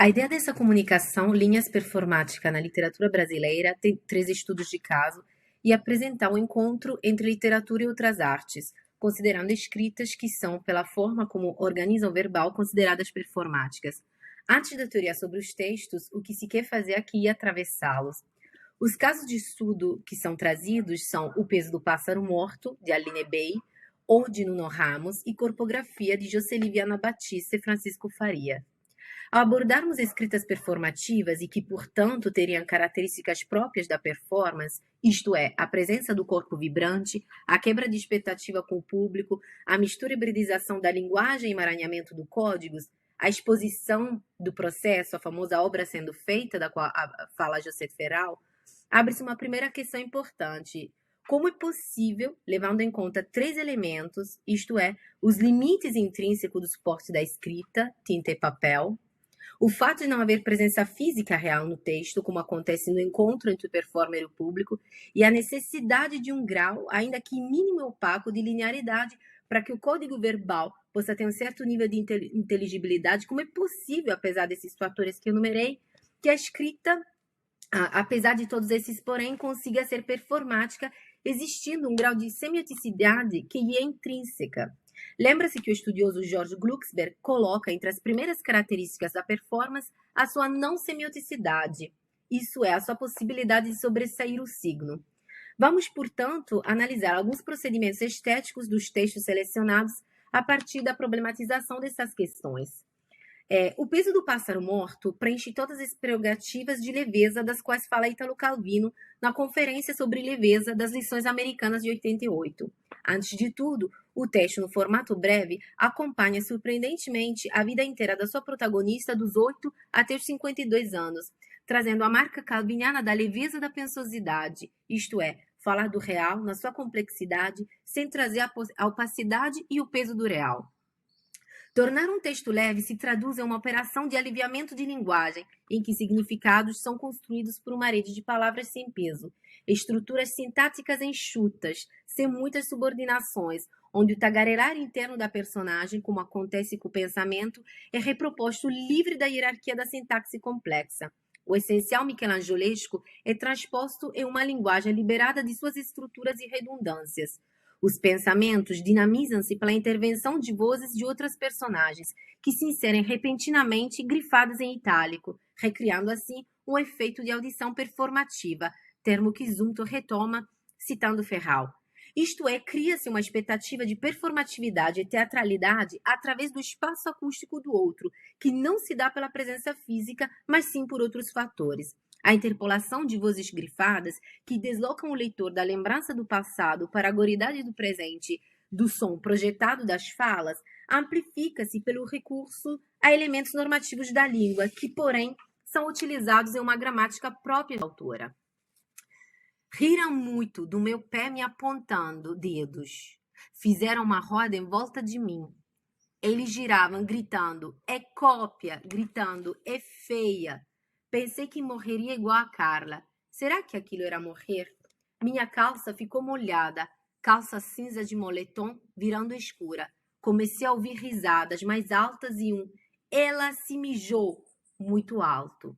A ideia dessa comunicação, linhas performática na literatura brasileira, tem 3 estudos de caso e apresentar um encontro entre literatura e outras artes, considerando escritas que são, pela forma como organizam o verbal, consideradas performáticas. Antes da teoria sobre os textos, o que se quer fazer aqui é atravessá-los. Os casos de estudo que são trazidos são O Peso do Pássaro Morto, de Aline Bey, ou de Nuno Ramos, e Corpografia, de Joseliviana Batista e Francisco Faria. Ao abordarmos escritas performativas e que, portanto, teriam características próprias da performance, isto é, a presença do corpo vibrante, a quebra de expectativa com o público, a mistura e hibridização da linguagem e emaranhamento do códigos, a exposição do processo, a famosa obra sendo feita, da qual fala José Ferral, abre-se uma primeira questão importante. Como é possível, levando em conta 3 elementos, isto é, os limites intrínsecos do suporte da escrita, tinta e papel, o fato de não haver presença física real no texto, como acontece no encontro entre o performer e o público, e a necessidade de um grau, ainda que mínimo e opaco, de linearidade para que o código verbal possa ter um certo nível de inteligibilidade, como é possível, apesar desses fatores que eu enumerei, que a escrita, apesar de todos esses porém, consiga ser performática, existindo um grau de semioticidade que lhe é intrínseca. Lembra-se que o estudioso George Glucksberg coloca entre as primeiras características da performance a sua não semioticidade, isso é, a sua possibilidade de sobressair o signo. Vamos, portanto, analisar alguns procedimentos estéticos dos textos selecionados a partir da problematização dessas questões. O Peso do Pássaro Morto preenche todas as prerrogativas de leveza das quais fala Ítalo Calvino na Conferência sobre Leveza das Lições Americanas de 88. Antes de tudo, o texto, no formato breve, acompanha surpreendentemente a vida inteira da sua protagonista dos 8 até os 52 anos, trazendo a marca calviniana da leveza da pensosidade, isto é, falar do real na sua complexidade, sem trazer a opacidade e o peso do real. Tornar um texto leve se traduz em uma operação de aliviamento de linguagem, em que significados são construídos por uma rede de palavras sem peso, estruturas sintáticas enxutas, sem muitas subordinações, onde o tagarelar interno da personagem, como acontece com o pensamento, é reproposto livre da hierarquia da sintaxe complexa. O essencial michelangelesco é transposto em uma linguagem liberada de suas estruturas e redundâncias. Os pensamentos dinamizam-se pela intervenção de vozes de outras personagens, que se inserem repentinamente grifadas em itálico, recriando assim um efeito de audição performativa, termo que Zumthor retoma, citando Ferral. Isto é, cria-se uma expectativa de performatividade e teatralidade através do espaço acústico do outro, que não se dá pela presença física, mas sim por outros fatores. A interpolação de vozes grifadas, que deslocam o leitor da lembrança do passado para a goridade do presente do som projetado das falas, amplifica-se pelo recurso a elementos normativos da língua, que, porém, são utilizados em uma gramática própria da autora. Riram muito do meu pé me apontando dedos. Fizeram uma roda em volta de mim. Eles giravam, gritando, é cópia, gritando, é feia. Pensei que morreria igual a Carla. Será que aquilo era morrer? Minha calça ficou molhada, calça cinza de moletom virando escura. Comecei a ouvir risadas mais altas e ela se mijou muito alto.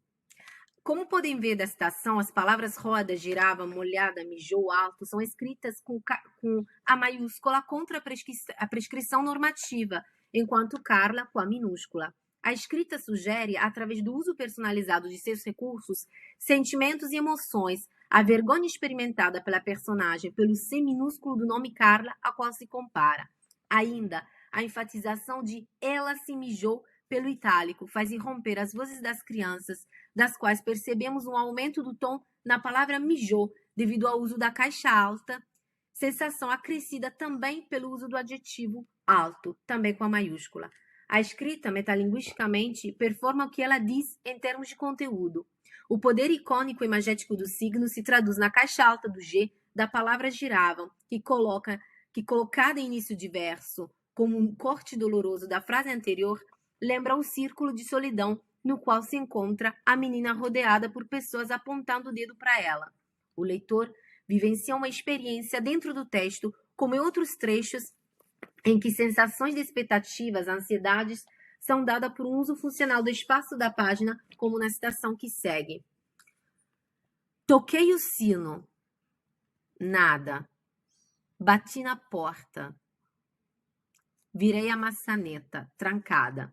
Como podem ver da citação, as palavras roda, girava, molhada, mijou, alto são escritas com a maiúscula contra a prescrição normativa, enquanto Carla com a minúscula. A escrita sugere, através do uso personalizado de seus recursos, sentimentos e emoções, a vergonha experimentada pela personagem pelo C minúsculo do nome Carla, a qual se compara. Ainda, a enfatização de ela se mijou pelo itálico faz irromper as vozes das crianças, das quais percebemos um aumento do tom na palavra mijou, devido ao uso da caixa alta, sensação acrescida também pelo uso do adjetivo alto, também com a maiúscula. A escrita, metalinguisticamente, performa o que ela diz em termos de conteúdo. O poder icônico e imagético do signo se traduz na caixa alta do G da palavra giravam, que colocada em início de verso, como um corte doloroso da frase anterior, lembra um círculo de solidão no qual se encontra a menina rodeada por pessoas apontando o dedo para ela. O leitor vivencia uma experiência dentro do texto, como em outros trechos, em que sensações de expectativas, ansiedades são dadas por um uso funcional do espaço da página, como na citação que segue. Toquei o sino. Nada. Bati na porta. Virei a maçaneta, trancada.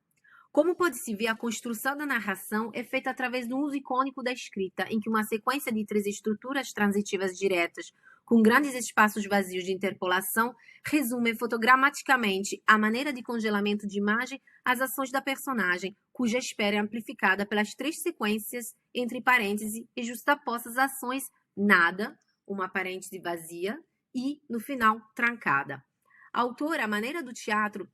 Como pode-se ver, a construção da narração é feita através do uso icônico da escrita, em que uma sequência de 3 estruturas transitivas diretas, com grandes espaços vazios de interpolação, resume fotogramaticamente a maneira de congelamento de imagem as ações da personagem, cuja espera é amplificada pelas 3 sequências entre parênteses e justapostas ações nada, uma parêntese vazia, e, no final, trancada. A autora, à maneira do teatro,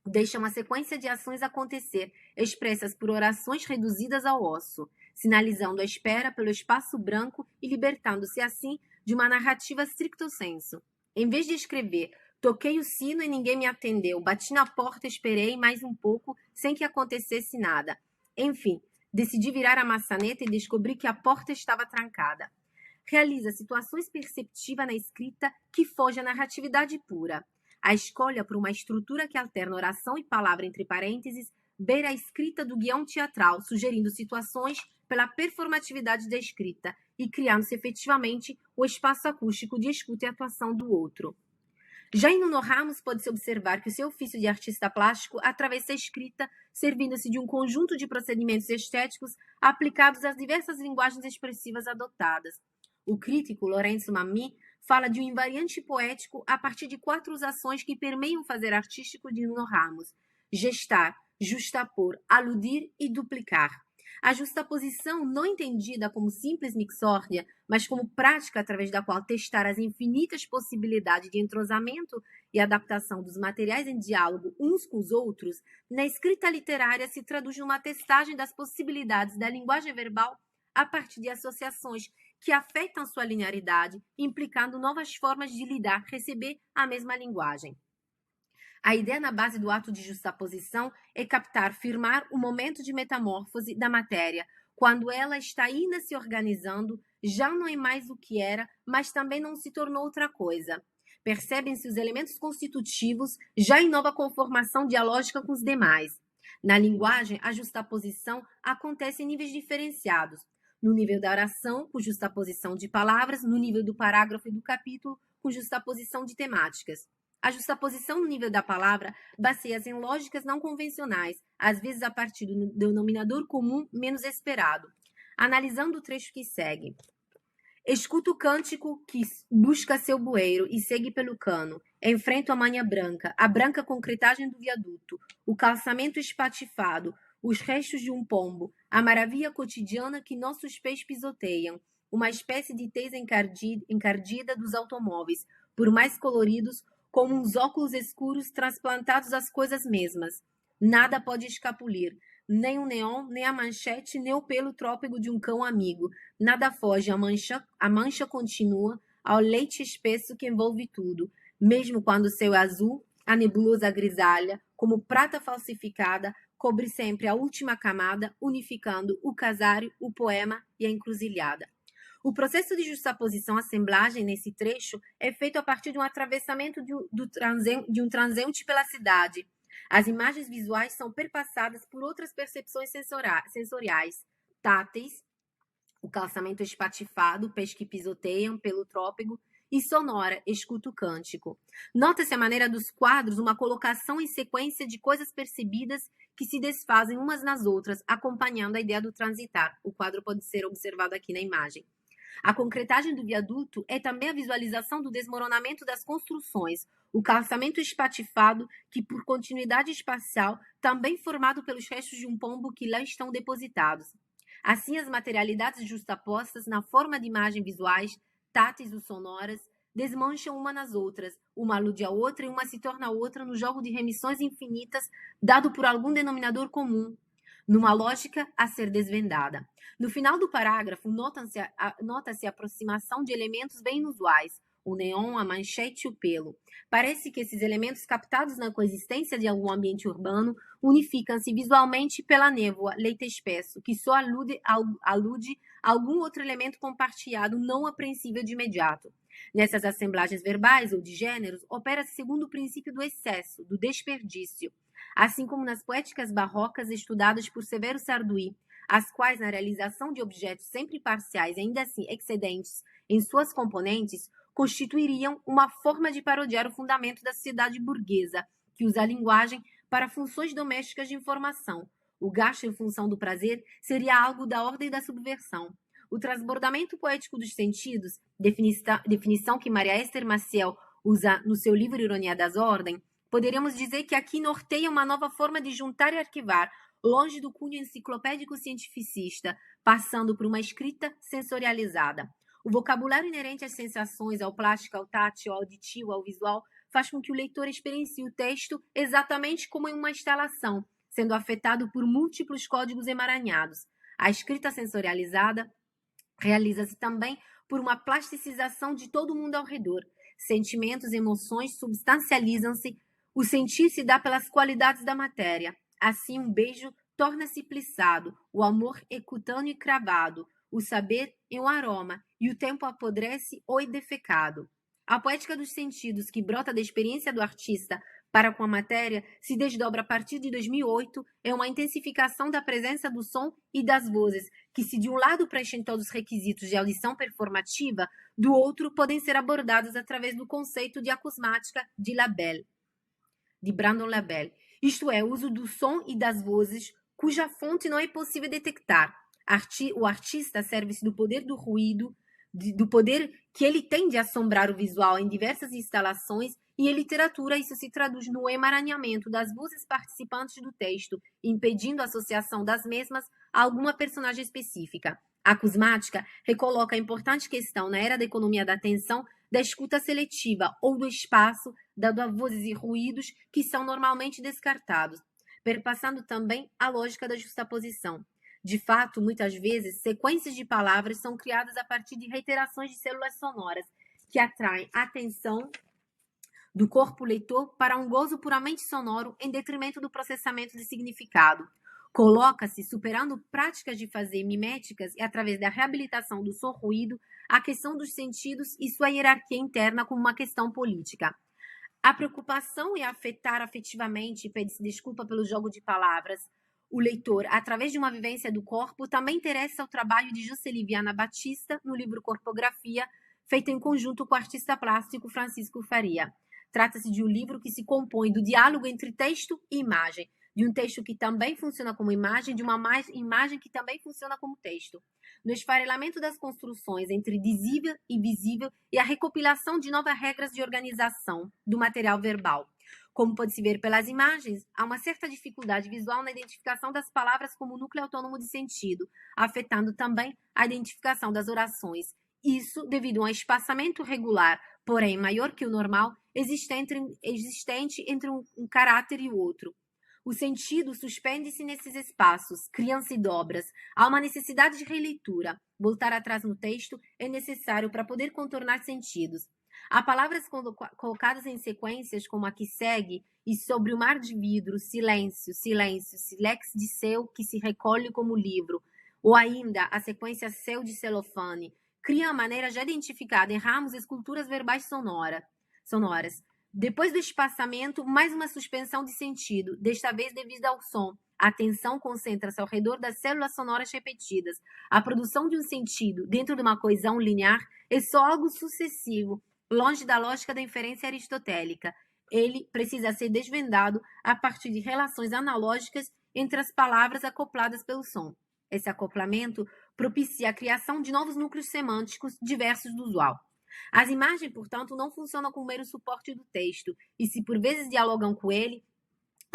deixa uma sequência de ações acontecer, expressas por orações reduzidas ao osso, sinalizando a espera pelo espaço branco e libertando-se assim de uma narrativa stricto sensu. Em vez de escrever, toquei o sino e ninguém me atendeu, bati na porta, esperei mais um pouco, sem que acontecesse nada. Enfim, decidi virar a maçaneta e descobri que a porta estava trancada. Realiza situações perceptivas na escrita que foge à narratividade pura. A escolha por uma estrutura que alterna oração e palavra entre parênteses beira a escrita do guião teatral, sugerindo situações pela performatividade da escrita e criando-se efetivamente o espaço acústico de escuta e atuação do outro. Já em Nuno Ramos, pode-se observar que o seu ofício de artista plástico atravessa a escrita, servindo-se de um conjunto de procedimentos estéticos aplicados às diversas linguagens expressivas adotadas. O crítico Lourenço Mammy fala de um invariante poético a partir de 4 usações que permeiam o fazer artístico de Nuno Ramos: gestar, justapor, aludir e duplicar. A justaposição, não entendida como simples mixórdia, mas como prática através da qual testar as infinitas possibilidades de entrosamento e adaptação dos materiais em diálogo uns com os outros, na escrita literária se traduz numa testagem das possibilidades da linguagem verbal a partir de associações que afetam sua linearidade, implicando novas formas de lidar, receber a mesma linguagem. A ideia na base do ato de justaposição é captar, firmar o momento de metamorfose da matéria, quando ela está ainda se organizando, já não é mais o que era, mas também não se tornou outra coisa. Percebem-se os elementos constitutivos, já em nova conformação dialógica com os demais. Na linguagem, a justaposição acontece em níveis diferenciados. No nível da oração, com justaposição de palavras, no nível do parágrafo e do capítulo, com justaposição de temáticas. A justaposição no nível da palavra baseia-se em lógicas não convencionais, às vezes a partir do denominador comum menos esperado. Analisando o trecho que segue. Escuto o cântico que busca seu bueiro e segue pelo cano. Enfrento a manha branca, a branca concretagem do viaduto, o calçamento espatifado, os restos de um pombo, a maravilha cotidiana que nossos pés pisoteiam, uma espécie de tez encardida dos automóveis, por mais coloridos, como uns óculos escuros transplantados às coisas mesmas. Nada pode escapulir, nem o neon, nem a manchete, nem o pelo trópico de um cão amigo. Nada foge, a mancha continua, ao leite espesso que envolve tudo. Mesmo quando o céu é azul, a nebulosa grisalha, como prata falsificada, cobre sempre a última camada, unificando o casário, o poema e a encruzilhada. O processo de justaposição-assemblagem nesse trecho é feito a partir de um atravessamento de um transeunte pela cidade. As imagens visuais são perpassadas por outras percepções sensoriais, táteis, o calçamento espatifado, pés que pisoteiam pelo trópico, e sonora, escuta o cântico. Nota-se a maneira dos quadros uma colocação em sequência de coisas percebidas que se desfazem umas nas outras, acompanhando a ideia do transitar. O quadro pode ser observado aqui na imagem. A concretagem do viaduto é também a visualização do desmoronamento das construções, o calçamento espatifado, que por continuidade espacial, também formado pelos restos de um pombo que lá estão depositados. Assim, as materialidades justapostas na forma de imagens visuais, táteis ou sonoras, desmancham uma nas outras, uma alude à outra e uma se torna outra no jogo de remissões infinitas dado por algum denominador comum, numa lógica a ser desvendada. No final do parágrafo, nota-se a aproximação de elementos bem inusuais, o neon, a manchete e o pelo. Parece que esses elementos captados na coexistência de algum ambiente urbano unificam-se visualmente pela névoa, leite espesso, que só alude a algum outro elemento compartilhado não apreensível de imediato. Nessas assemblagens verbais ou de gêneros, opera-se segundo o princípio do excesso, do desperdício. assim como nas poéticas barrocas estudadas por Severo Sarduí, as quais, na realização de objetos sempre parciais e ainda assim excedentes em suas componentes, constituiriam uma forma de parodiar o fundamento da sociedade burguesa, que usa a linguagem para funções domésticas de informação. O gasto em função do prazer seria algo da ordem da subversão. O transbordamento poético dos sentidos, definição que Maria Esther Maciel usa no seu livro Ironia das Ordens, poderíamos dizer que aqui norteia uma nova forma de juntar e arquivar, longe do cunho enciclopédico cientificista, passando por uma escrita sensorializada. O vocabulário inerente às sensações, ao plástico, ao tátil, ao auditivo, ao visual, faz com que o leitor experiencie o texto exatamente como em uma instalação, sendo afetado por múltiplos códigos emaranhados. A escrita sensorializada realiza-se também por uma plasticização de todo o mundo ao redor. Sentimentos e emoções substancializam-se, o sentir se dá pelas qualidades da matéria. Assim, um beijo torna-se plissado, o amor é cutâneo e cravado, o saber é um aroma, e o tempo apodrece ou é defecado. A poética dos sentidos, que brota da experiência do artista para com a matéria, se desdobra a partir de 2008, é uma intensificação da presença do som e das vozes, que se de um lado preenchem todos os requisitos de audição performativa, do outro podem ser abordados através do conceito de acusmática de Labelle, de Brandon Labelle. Isto é, o uso do som e das vozes, cuja fonte não é possível detectar. O artista serve-se do poder do ruído, do poder que ele tem de assombrar o visual em diversas instalações, e em literatura isso se traduz no emaranhamento das vozes participantes do texto, impedindo a associação das mesmas a alguma personagem específica. A acusmática recoloca a importante questão na era da economia da atenção da escuta seletiva ou do espaço, dado a vozes e ruídos que são normalmente descartados, perpassando também a lógica da justaposição. De fato, muitas vezes, sequências de palavras são criadas a partir de reiterações de células sonoras que atraem a atenção do corpo leitor para um gozo puramente sonoro em detrimento do processamento de significado. Coloca-se, superando práticas de fazer miméticas e através da reabilitação do som-ruído, a questão dos sentidos e sua hierarquia interna como uma questão política. A preocupação em afetar afetivamente, pede-se desculpa pelo jogo de palavras, o leitor, através de uma vivência do corpo, também interessa ao trabalho de Juscelie Viana Batista no livro Corpografia, feito em conjunto com o artista plástico Francisco Faria. Trata-se de um livro que se compõe do diálogo entre texto e imagem, de um texto que também funciona como imagem, de uma imagem que também funciona como texto. No esfarelamento das construções entre visível e visível e a recopilação de novas regras de organização do material verbal. Como pode-se ver pelas imagens, há uma certa dificuldade visual na identificação das palavras como núcleo autônomo de sentido, afetando também a identificação das orações. Isso devido a um espaçamento regular, porém maior que o normal, existente entre um caráter e o outro. O sentido suspende-se nesses espaços, criam-se dobras. Há uma necessidade de releitura. Voltar atrás no texto é necessário para poder contornar sentidos. Há palavras colocadas em sequências como a que segue, e sobre o mar de vidro, silêncio, silêncio, silex de seu que se recolhe como livro, ou ainda a sequência seu de celofane, cria a maneira já identificada em ramos esculturas verbais sonoras. Depois do espaçamento, mais uma suspensão de sentido, desta vez devido ao som. A atenção concentra-se ao redor das células sonoras repetidas. A produção de um sentido dentro de uma coesão linear é só algo sucessivo, longe da lógica da inferência aristotélica. Ele precisa ser desvendado a partir de relações analógicas entre as palavras acopladas pelo som. Esse acoplamento propicia a criação de novos núcleos semânticos diversos do usual. As imagens, portanto, não funcionam como mero suporte do texto, e se por vezes dialogam com ele,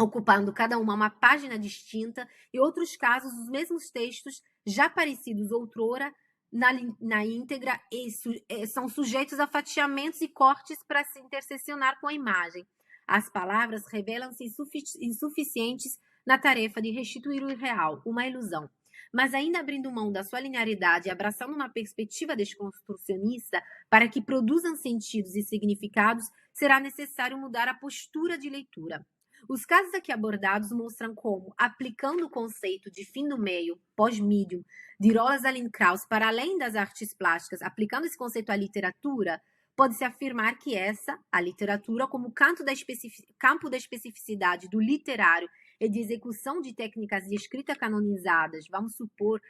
ocupando cada uma página distinta, em outros casos, os mesmos textos, já parecidos outrora, na íntegra, são sujeitos a fatiamentos e cortes para se intersecionar com a imagem. As palavras revelam-se insuficientes na tarefa de restituir o irreal, uma ilusão. Mas ainda abrindo mão da sua linearidade e abraçando uma perspectiva desconstrucionista para que produzam sentidos e significados, será necessário mudar a postura de leitura. Os casos aqui abordados mostram como, aplicando o conceito de fim do meio, pós-medium, de Roland Krauss para além das artes plásticas, aplicando esse conceito à literatura, pode-se afirmar que a literatura, como campo da especificidade do literário e de execução de técnicas de escrita canonizadas, vamos supor,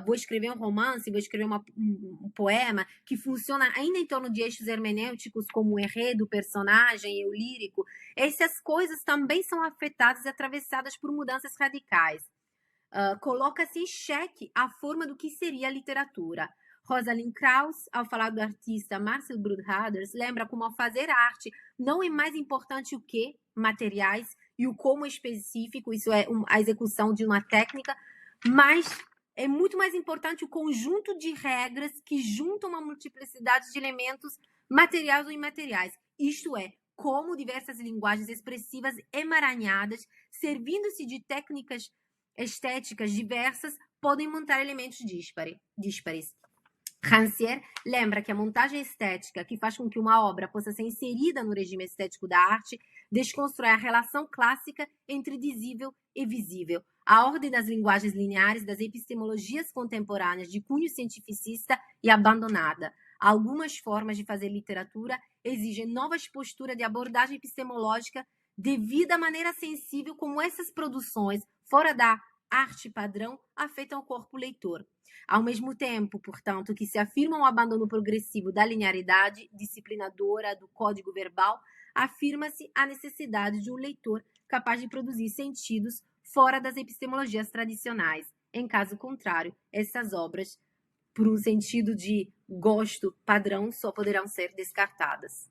vou escrever um romance, vou escrever um poema que funciona ainda em torno de eixos hermenêuticos como o enredo, o personagem e o lírico, essas coisas também são afetadas e atravessadas por mudanças radicais. Coloca-se em xeque a forma do que seria a literatura. Rosalind Krauss, ao falar do artista Marcel Brudhaders, lembra como ao fazer arte não é mais importante o que, materiais, e o como específico, isso é a execução de uma técnica, mas é muito mais importante o conjunto de regras que juntam uma multiplicidade de elementos materiais ou imateriais. Isto é, como diversas linguagens expressivas emaranhadas, servindo-se de técnicas estéticas diversas, podem montar elementos díspares. Rancière lembra que a montagem estética, que faz com que uma obra possa ser inserida no regime estético da arte, desconstrói a relação clássica entre visível e visível, a ordem das linguagens lineares das epistemologias contemporâneas de cunho cientificista e abandonada. Algumas formas de fazer literatura exigem novas posturas de abordagem epistemológica devido à maneira sensível como essas produções, fora da arte padrão, afetam o corpo leitor. Ao mesmo tempo, portanto, que se afirma um abandono progressivo da linearidade disciplinadora do código verbal, afirma-se a necessidade de um leitor capaz de produzir sentidos fora das epistemologias tradicionais. Em caso contrário, essas obras, por um sentido de gosto padrão, só poderão ser descartadas.